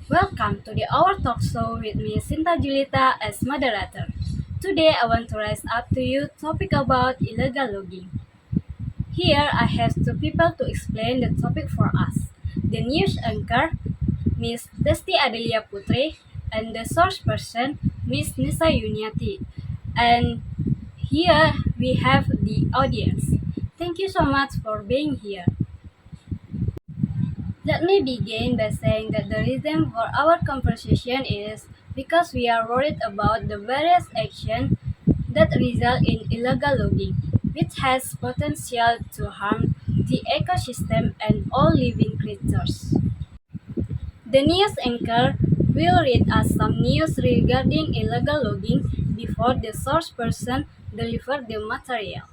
Welcome to the Our Talk Show with me, Shinta Julita, as moderator. Today, I want to raise up to you topic about illegal logging. Here, I have two people to explain the topic for us: the news anchor, Miss Desty Adelia Putri, and the source person, Miss Nisa Yuniati. And here we have the audience. Thank you so much for being here. Let me begin by saying that the reason for our conversation is because we are worried about the various actions that result in illegal logging, which has potential to harm the ecosystem and all living creatures. The news anchor will read us some news regarding illegal logging before the source person delivers the material.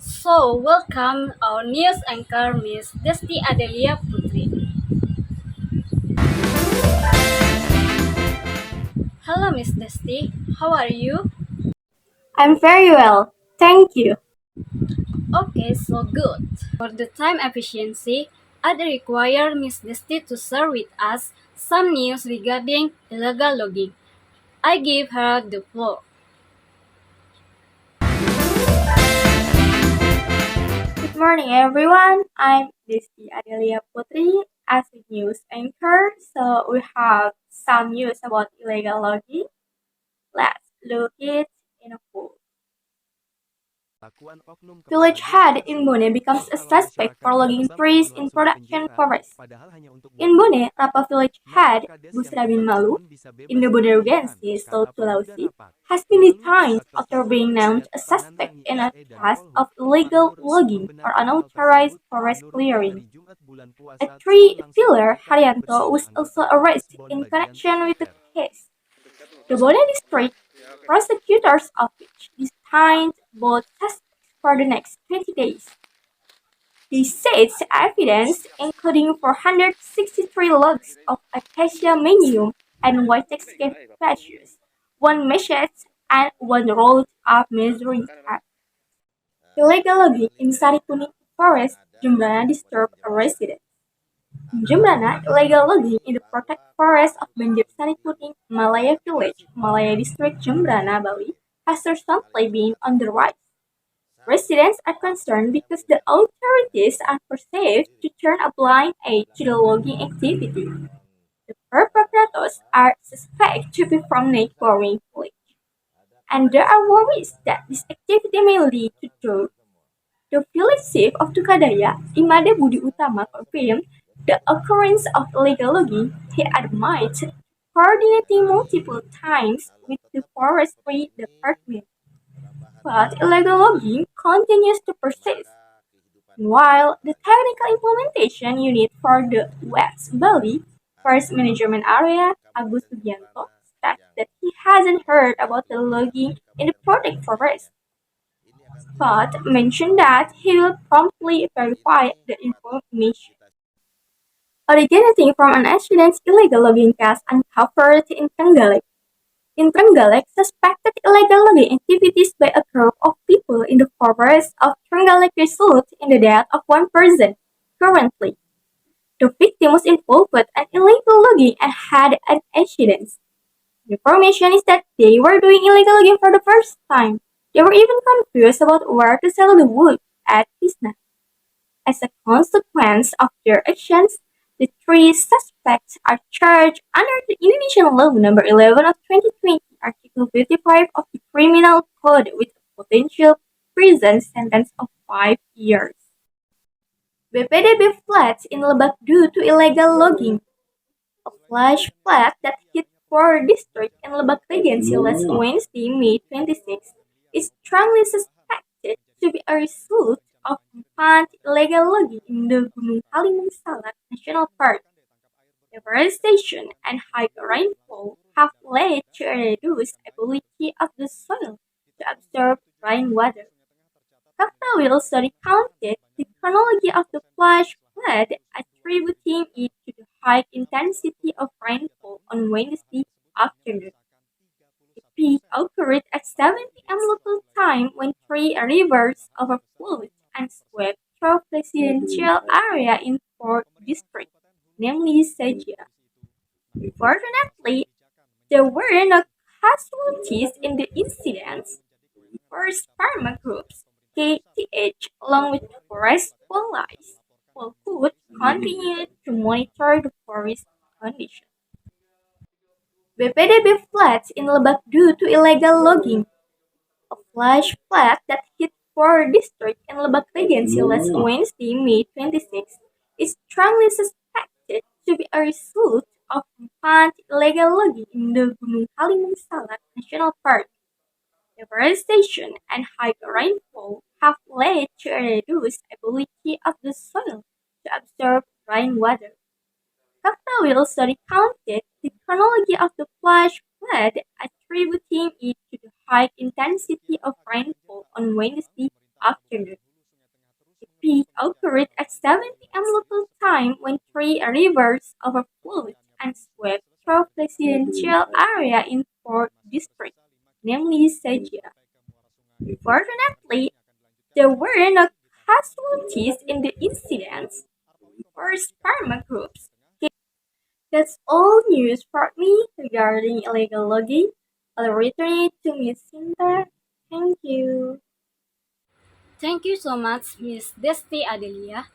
So, welcome our news anchor, Miss Desty Adelia Putri. Hello, Miss Desty. How are you? I'm very well, thank you. Okay, so good. For the time efficiency, I'd require Miss Desty to share with us some news regarding illegal logging. I give her the floor. Good morning, everyone. I'm Desty Adelia Putri as a news anchor. So we have some news about illegal logging. Let's look it in a full. Village head in Bone becomes a suspect for logging trees in production forest. In Bone, Rapa village head, Busra bin Malu, in the border Gensi, South Sulawesi, has been detained after being named a suspect in a case of illegal logging or unauthorized forest clearing. A tree filler, Haryanto, was also arrested in connection with the case. The Bone District Prosecutor's Office detained both suspects for the next 20 days. They seized evidence including 463 logs of acacia medium and whitex capacious, one machete, and one rolled up measuring tape. Illegal logging in Sarikuning Forest, Jembrana disturbed a resident. In Jembrana, illegal logging in the protected forest of Banjir Sarikuning, Malaya Village, Malaya District, Jembrana, Bali, has recently been on the rise. Residents are concerned because the authorities are perceived to turn a blind eye to the logging activity. The perpetrators are suspected to be from neighboring villages, and there are worries that this activity may lead to drought. The village chief of Tukadaya, Imade Budi Utama, confirmed the occurrence of illegal logging. He admitted coordinating multiple times with the forestry department. But illegal logging continues to persist. While the technical implementation unit for the West Bali Forest Management Area, Agus Sugianto, states that he hasn't heard about the logging in the protected forest, but mentioned that he will promptly verify the information. Originating from an accident illegal logging case uncovered in Trenggalek. In Trenggalek, suspected illegal logging activities by a group of people in the forest of Trenggalek result in the death of one person. Currently, the victim was involved in illegal logging and had an accident. The information is that they were doing illegal logging for the first time. They were even confused about where to sell the wood at Kisna. As a consequence of their actions, the three suspects are charged under the Indonesian Law Number 11 of 2020, Article 55 of the Criminal Code with a potential prison sentence of 5 years. BPDB floods in Lebak due to illegal logging. A flash flood that hit four districts in Lebak Regency last Wednesday, May 26, is strongly suspected to be a result of rampant illegal logging in the Gunung Halimun Salak National Park. Deforestation and high rainfall have led to a reduced ability of the soil to absorb rainwater. Will study counted the chronology of the flash flood, attributing it to the high intensity of rainfall on Wednesday afternoon. The peak occurred at 7 p.m. local time when three rivers overflowed and swept through residential area in four districts, namely Seja, Fortunately, there were no casualties in the incidents. Forest Pharma Group's KTH, along with forest wildlife, could continue to monitor the forest condition. BPDB floods in Lebak due to illegal logging. A flash flood that hit four districts in Lebak Regency last Wednesday, May 26, is strongly suspected to be a result of rampant illegal logging in the Gunung Halimun Salak National Park. Deforestation and high rainfall have led to a reduced ability of the soil to absorb rainwater. Will study counted the chronology of the flash flood, attributing it to the high intensity of rainfall on Wednesday afternoon. The peak occurred at 7 p.m. local time when three rivers overflowed and swept through residential area in four districts, namely Seja. Fortunately, there were no casualties in the incidents or sperma groups. That's all news for me regarding illegal logging. I'll return it to Miss Shinta. Thank you. Thank you so much, Miss Desty Adelia.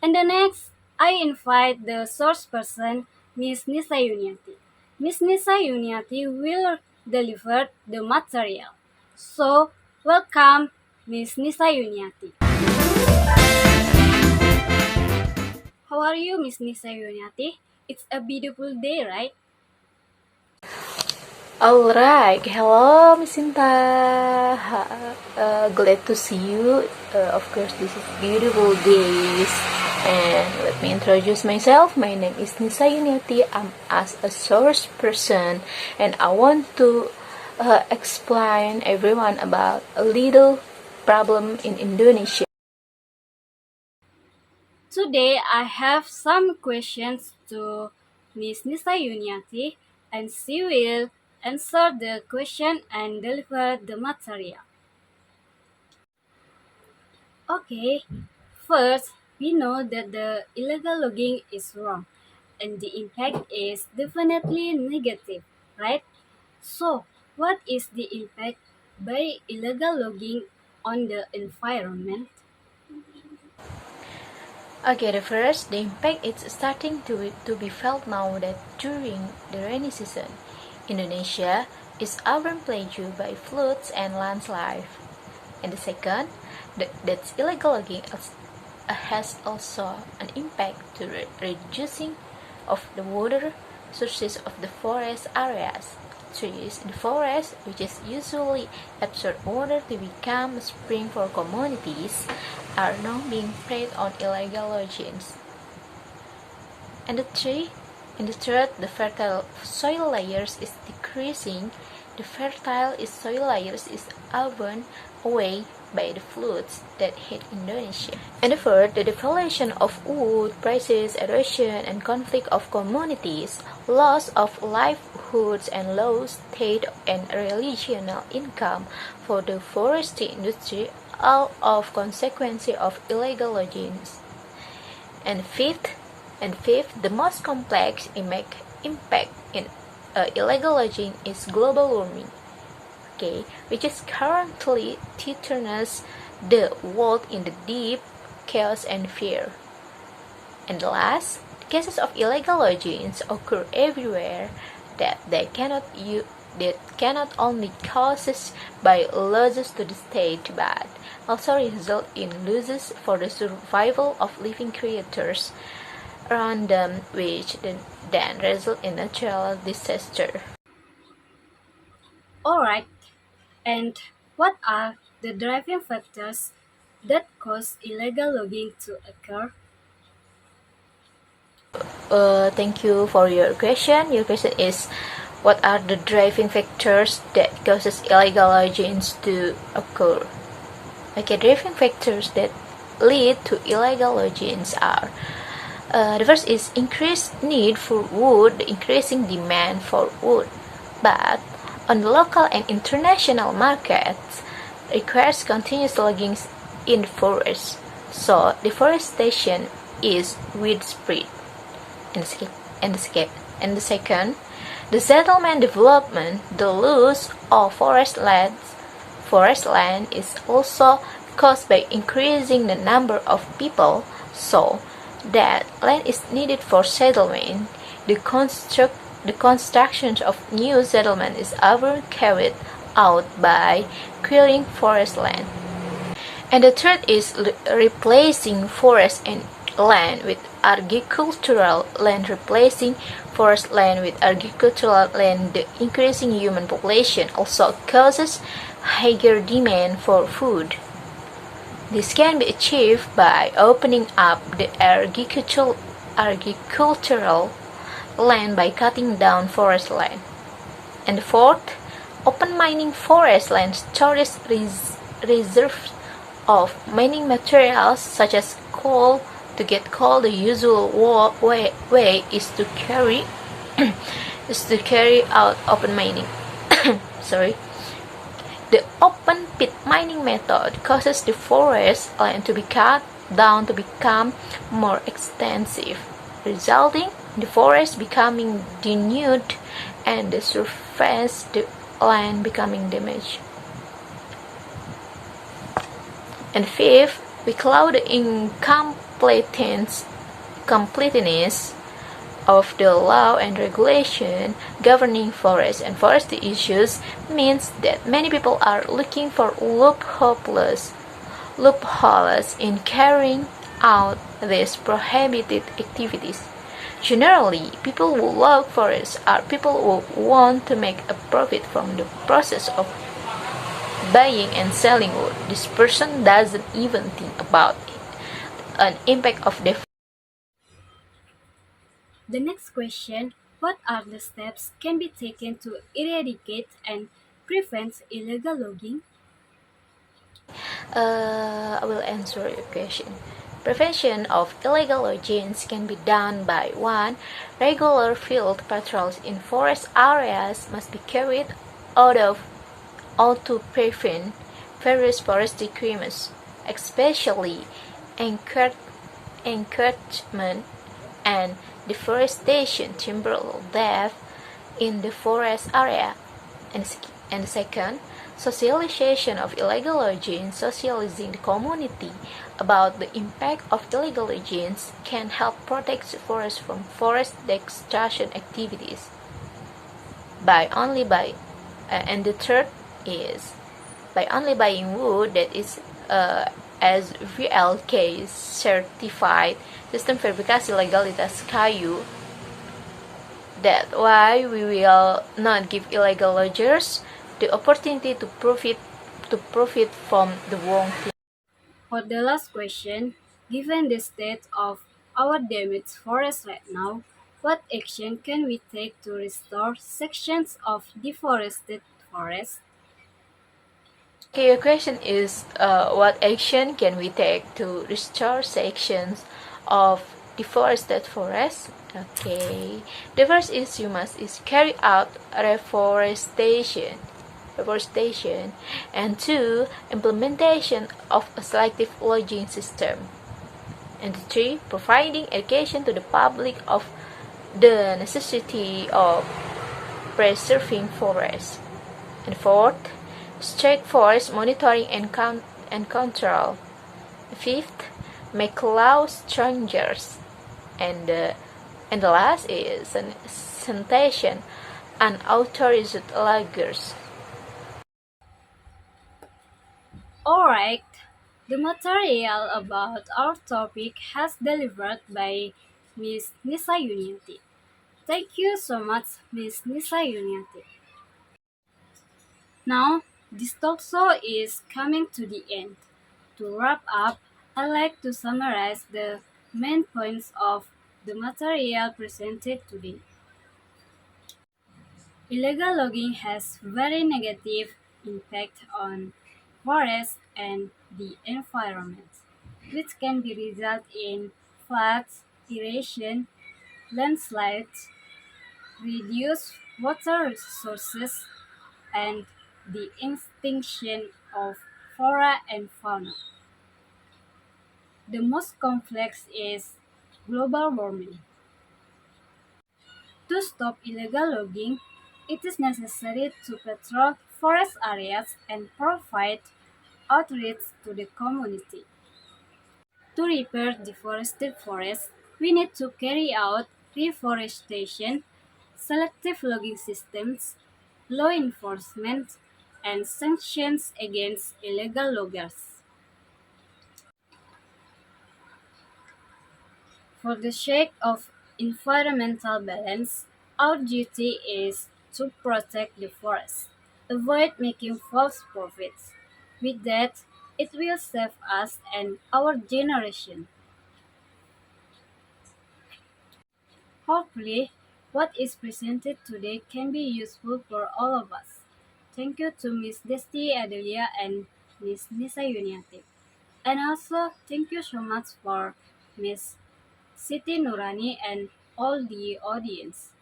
And the next, I invite the source person, Miss Nisa Yuniati. Miss Nisa Yuniati will deliver the material. So, welcome, Miss Nisa Yuniati. How are you, Miss Nisa Yuniati? It's a beautiful day, right? Alright, hello Miss Sinta. Glad to see you. Of course, this is beautiful days. And let me introduce myself. My name is Nisa Yuniati. I'm as a source person, and I want to explain everyone about a little problem in Indonesia. Today, I have some questions to Miss Nisa Yuniati, and she will answer the question and deliver the material. Okay, first, we know that the illegal logging is wrong and the impact is definitely negative, right? So, what is the impact by illegal logging on the environment? Okay, the impact is starting to be felt now that during the rainy season, Indonesia is often plagued by floods and landslides. And the second, that illegal logging has also an impact to reducing of the water sources of the forest areas. Trees in the forest, which is usually absorb water to become a spring for communities, are now being preyed on illegal loggings. And the third, the fertile soil layers is decreasing. The fertile soil layers is often away by the floods that hit Indonesia. And the fourth, the devaluation of wood prices, erosion and conflict of communities, loss of livelihoods and low state and regional income for the forestry industry, all of consequence of illegal loggings. And fifth, the most complex impact in illegal logging is global warming, okay, which is currently threatens the world in the deep chaos and fear. And last, cases of illegal loggings occur everywhere that cannot only causes by losses to the state but also result in losses for the survival of living creatures around them, which then result in natural disaster. Alright, and what are the driving factors that cause illegal logging to occur? Thank you for your question. Your question is, what are the driving factors that causes illegal loggings to occur? Okay, driving factors that lead to illegal loggings are the first is increased need for wood, increasing demand for wood, but on the local and international markets requires continuous logging in the forest, so deforestation is widespread. And And the second, the settlement development, the loss of forest land is also caused by increasing the number of people, so that land is needed for settlement. The construction of new settlement is often carried out by clearing forest land. And the third is replacing forest and land with agricultural land. Replacing forest land with agricultural land, the increasing human population also causes higher demand for food. This can be achieved by opening up the agricultural land by cutting down forest land. And fourth, open mining forest land storage reserves of mining materials such as coal. To get coal, the usual way is to carry out open mining. Sorry. The open pit mining method causes the forest land to be cut down to become more extensive, resulting in the forest becoming denuded and the surface the land becoming damaged. And fifth, we cloud the incompleteness of the law and regulation governing forests and forestry issues means that many people are looking for loopholes in carrying out these prohibited activities. Generally, people who love forests are people who want to make a profit from the process of buying and selling wood. This person doesn't even think about an impact of the. The next question, what are the steps can be taken to eradicate and prevent illegal logging? I will answer your question. Prevention of illegal loggings can be done by 1. Regular field patrols in forest areas must be carried out to prevent various forestry crimes, especially encroachment and deforestation, timber theft in the forest area. And second, socialization of illegal logging. Socializing the community about the impact of illegal logging can help protect the forest from forest destruction activities. And the third is by only buying wood that is SVLK certified sistem verifikasi legalitas kayu. That's why we will not give illegal loggers the opportunity to profit from the wrong thing. For the last question, given the state of our damaged forest right now, what action can we take to restore sections of deforested forest? Okay, your question is what action can we take to restore sections of deforested forests? Okay, the first is you must carry out reforestation, and 2. Implementation of a selective logging system, and 3. Providing education to the public of the necessity of preserving forests, and 4th, strict forest monitoring and control. 5th, make laws strangers, and the last is sanitation unauthorized loggers. Alright, the material about our topic has delivered by Miss Nisa Yuniati. Thank you so much, Miss Nisa Yuniati. Now, this talk show is coming to the end. To wrap up, I'd like to summarize the main points of the material presented today. Illegal logging has very negative impact on forests and the environment, which can be result in floods, erosion, landslides, reduced water resources, and the extinction of flora and fauna. The most complex is global warming. To stop illegal logging, it is necessary to patrol forest areas and provide outreach to the community. To repair deforested forests, we need to carry out reforestation, selective logging systems, law enforcement, and sanctions against illegal loggers. For the sake of environmental balance, our duty is to protect the forest, avoid making false profits. With that, it will save us and our generation. Hopefully, what is presented today can be useful for all of us. Thank you to Miss Desty, Adelia, and Miss Nisa Yuniati. And also, thank you so much for Miss Siti Nurani and all the audience.